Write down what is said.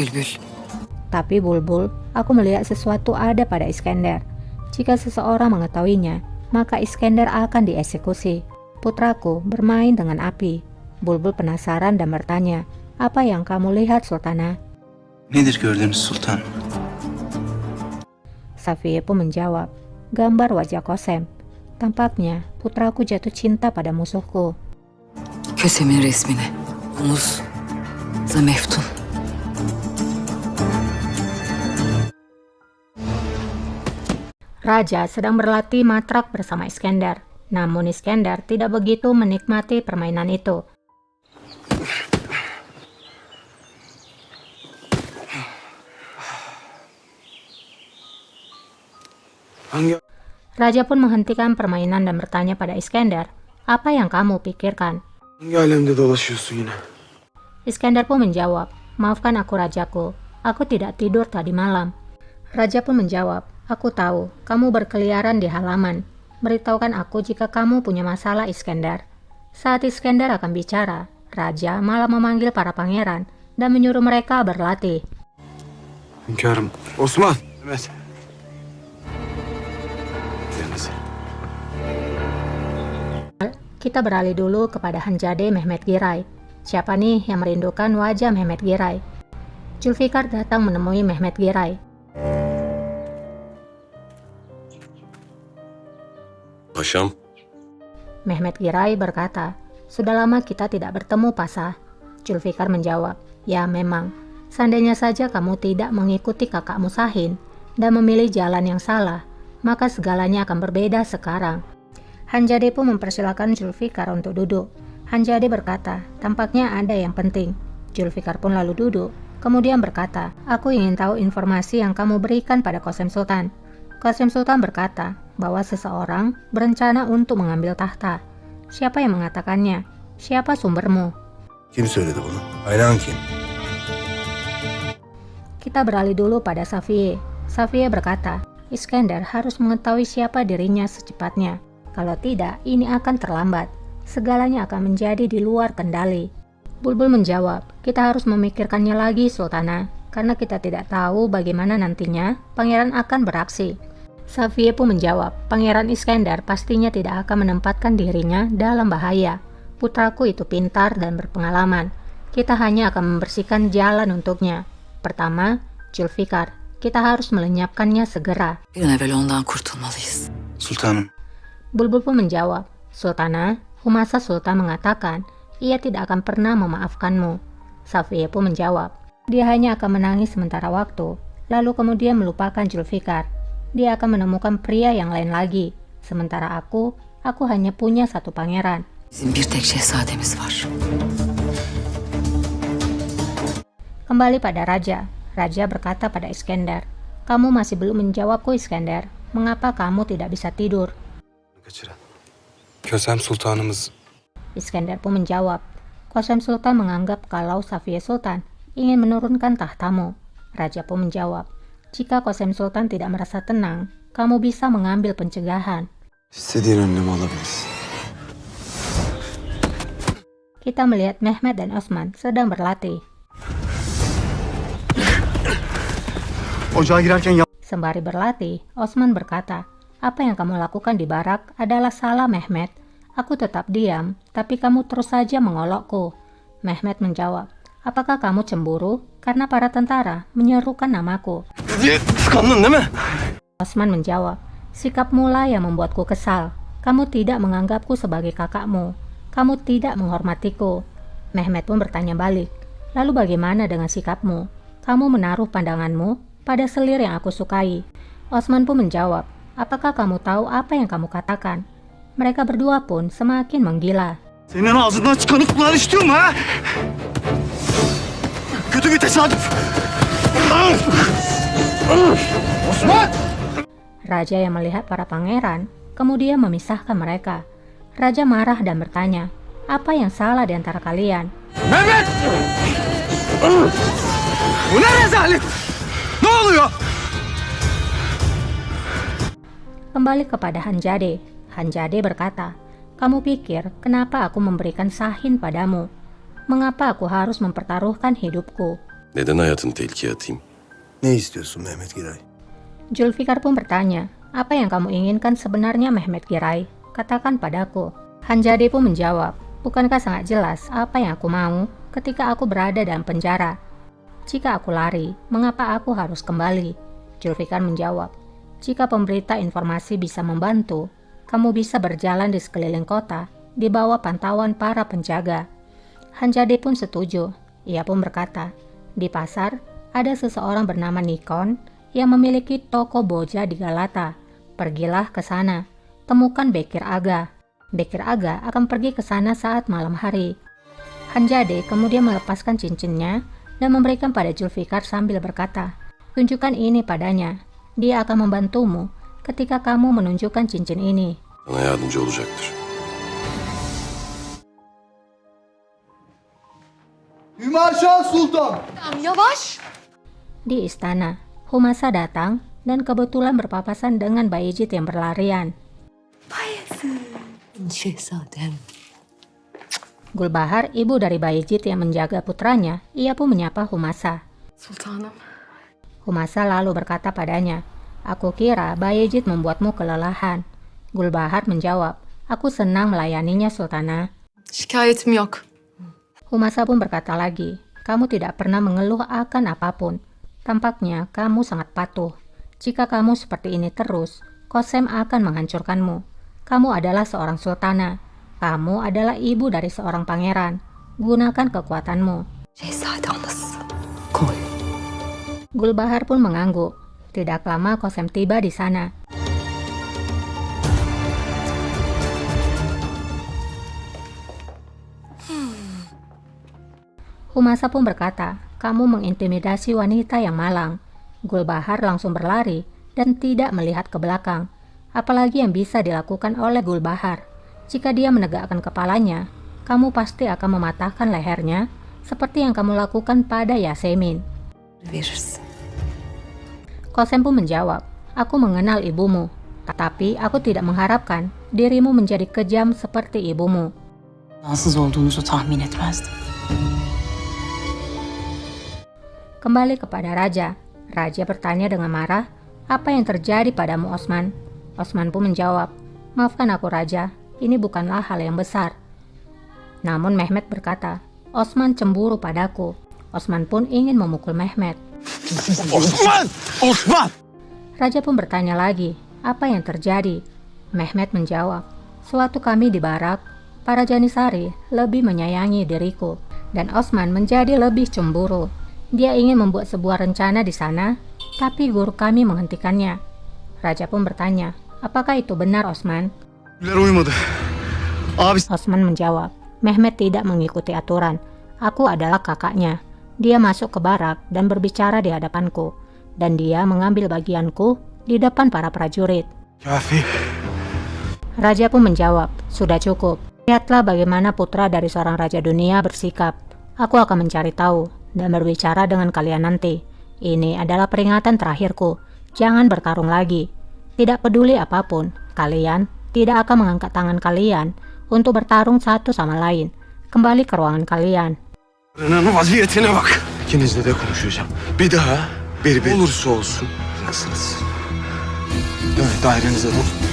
Bülbül. Tapi Bulbul, aku melihat sesuatu ada pada Iskandar. Jika seseorang mengetahuinya, maka Iskandar akan dieksekusi. Putraku bermain dengan api. Bulbul penasaran dan bertanya, apa yang kamu lihat, Sultana? Nedir gördüğünüz sultanım? Safiye pun menjawab, gambar wajah Kosem. Tampaknya putraku jatuh cinta pada musuhku. Kösem'in resmine. Omuz. Meftun. Raja sedang berlatih matrak bersama Iskandar. Namun Iskandar tidak begitu menikmati permainan itu. Raja pun menghentikan permainan dan bertanya pada Iskandar, apa yang kamu pikirkan? Hangi alemde dolaşıyorsun yine? Iskandar pun menjawab, maafkan aku rajaku, aku tidak tidur tadi malam. Raja pun menjawab, aku tahu, kamu berkeliaran di halaman. Beritahukan aku jika kamu punya masalah, Iskandar. Saat Iskandar akan bicara, Raja malah memanggil para pangeran dan menyuruh mereka berlatih. Hünkârım. Osman. Mehmet. Kita beralih dulu kepada Hanzade Mehmet Giray. Siapa nih yang merindukan wajah Mehmet Giray? Zulfikar datang menemui Mehmet Giray. Paşam, Mehmet Giray berkata, sudah lama kita tidak bertemu, Pasah. Zulfikar menjawab, ya memang. Seandainya saja kamu tidak mengikuti kakakmu Sahin dan memilih jalan yang salah, maka segalanya akan berbeda sekarang. Hanzade pun mempersilahkan Zulfikar untuk duduk. Hanzade berkata, tampaknya ada yang penting. Zulfikar pun lalu duduk, kemudian berkata, aku ingin tahu informasi yang kamu berikan pada Qasem Sultan. Qasem Sultan berkata bahwa seseorang berencana untuk mengambil tahta. Siapa yang mengatakannya? Siapa sumbermu? kim söyledi bunu? Aynen kim? Kita beralih dulu pada Safiye. Safiye berkata, Iskandar harus mengetahui siapa dirinya secepatnya. Kalau tidak, ini akan terlambat. Segalanya akan menjadi di luar kendali. Bulbul menjawab, kita harus memikirkannya lagi, Sultana, karena kita tidak tahu bagaimana nantinya pangeran akan beraksi. Safiye pun menjawab, Pangeran Iskandar pastinya tidak akan menempatkan dirinya dalam bahaya. Putraku itu pintar dan berpengalaman. Kita hanya akan membersihkan jalan untuknya. Pertama, Zulfikar. Kita harus melenyapkannya segera. Bir an evvel ondan kurtulmalıyız. Sultanım, Bulbul pun menjawab, Sultana, Humasa Sultan mengatakan, ia tidak akan pernah memaafkanmu. Safiye pun menjawab, dia hanya akan menangis sementara waktu, lalu kemudian melupakan Zulfikar. Dia akan menemukan pria yang lain lagi. Sementara aku hanya punya satu pangeran. Bizim bir tek şehzademiz var. Kembali pada Raja. Raja berkata pada Iskandar, kamu masih belum menjawabku, Iskandar. Mengapa kamu tidak bisa tidur? Kaçıran. Kösem Sultanımız. Iskandar pun menjawab, Qasem Sultan menganggap kalau Safiye Sultan ingin menurunkan tahtamu. Raja pun menjawab, jika Qasem Sultan tidak merasa tenang, kamu bisa mengambil pencegahan. İstediğin önlemi alabilirsin. Kita melihat Mehmet dan Osman sedang berlatih. Ocağa girerken Sembari berlatih, Osman berkata, apa yang kamu lakukan di barak adalah salah, Mehmet. Aku tetap diam, tapi kamu terus saja mengolokku. Mehmet menjawab, apakah kamu cemburu karena para tentara menyerukan namaku? Tıkandın değil mi? Osman menjawab, sikapmu lah yang membuatku kesal. Kamu tidak menganggapku sebagai kakakmu. Kamu tidak menghormatiku. Mehmet pun bertanya balik, lalu bagaimana dengan sikapmu? Kamu menaruh pandanganmu pada selir yang aku sukai. Osman pun menjawab, apakah kamu tahu apa yang kamu katakan? Mereka berdua pun semakin menggila. Senin ağzından çıkanı kulağın işitiyor mu ha? Kötü bir tesadüf. Osman! Raja yang melihat para pangeran kemudian memisahkan mereka. Raja marah dan bertanya, apa yang salah di antara kalian? Mehmet! Bu ne rezalet? Ne oluyor? Kembali kepada Hanzade. Hanzade berkata, kamu pikir kenapa aku memberikan Sahin padamu? Mengapa aku harus mempertaruhkan hidupku? Neden hayatını tehlikeye atayım? Ne istiyorsun Mehmet Giray? Zulfikar pun bertanya, apa yang kamu inginkan sebenarnya Mehmet Giray? Katakan padaku. Hanjade pun menjawab, bukankah sangat jelas apa yang aku mau ketika aku berada dalam penjara? Jika aku lari, mengapa aku harus kembali? Zulfikar menjawab, jika pemberita informasi bisa membantu, kamu bisa berjalan di sekeliling kota di bawah pantauan para penjaga. Hanjade pun setuju. Ia pun berkata, di pasar ada seseorang bernama Nikon yang memiliki toko boja di Galata. Pergilah ke sana, temukan Bekir Aga. Bekir Aga akan pergi ke sana saat malam hari. Hanjade kemudian melepaskan cincinnya dan memberikan pada Zulfikar sambil berkata, tunjukkan ini padanya. Dia akan membantumu ketika kamu menunjukkan cincin ini. Sana yardımcı olacaktır. Hümaşa Sultan. Yavaş. Di istana, Humasa datang dan kebetulan berpapasan dengan Bayezid yang berlarian. Şehzadem. Gulbahar, ibu dari Bayezid yang menjaga putranya, ia pun menyapa Humasa. Sultanım. Humasa lalu berkata padanya, aku kira Bayezid membuatmu kelelahan. Gulbahar menjawab, aku senang melayaninya Sultana. Şikayetim yok. Humasa pun berkata lagi, kamu tidak pernah mengeluh akan apapun. Tampaknya kamu sangat patuh. Jika kamu seperti ini terus, Kosem akan menghancurkanmu. Kamu adalah seorang sultana. Kamu adalah ibu dari seorang pangeran. Gunakan kekuatanmu. Şehzade anası. Koy. Gulbahar pun mengangguk. Tidak lama Kosem tiba di sana. Humasa pun berkata, kamu mengintimidasi wanita yang malang. Gulbahar langsung berlari dan tidak melihat ke belakang. Apalagi yang bisa dilakukan oleh Gulbahar. Jika dia menegakkan kepalanya, kamu pasti akan mematahkan lehernya seperti yang kamu lakukan pada Yasemin. Verirsin. Kosem pun menjawab, aku mengenal ibumu, tapi aku tidak mengharapkan dirimu menjadi kejam seperti ibumu. Ansız olduğunuzu tahmin etmezdim. Kembali kepada Raja. Raja bertanya dengan marah, apa yang terjadi padamu Osman? Osman pun menjawab, maafkan aku Raja, ini bukanlah hal yang besar. Namun Mehmet berkata, Osman cemburu padaku. Osman pun ingin memukul Mehmet. Osman! Osman! Raja pun bertanya lagi, apa yang terjadi? Mehmet menjawab, sewaktu kami di barak, para Janisari lebih menyayangi diriku, dan Osman menjadi lebih cemburu. Dia ingin membuat sebuah rencana di sana, tapi guru kami menghentikannya. Raja pun bertanya, apakah itu benar Osman? Uyumadı. Abi Osman menjawab, Mehmet tidak mengikuti aturan. Aku adalah kakaknya. Dia masuk ke barak dan berbicara di hadapanku, dan dia mengambil bagianku di depan para prajurit. Kafi. Raja pun menjawab, sudah cukup. Lihatlah bagaimana putra dari seorang raja dunia bersikap. Aku akan mencari tahu dan berbicara dengan kalian nanti. Ini adalah peringatan terakhirku. Jangan bertarung lagi. Tidak peduli apapun, kalian tidak akan mengangkat tangan kalian untuk bertarung satu sama lain. Kembali ke ruangan kalian. Renan'ın vaziyetine bak. İkinizle de konuşacağım. Bir daha olursa olsun. Nasılsınız? Evet, dairenize dur.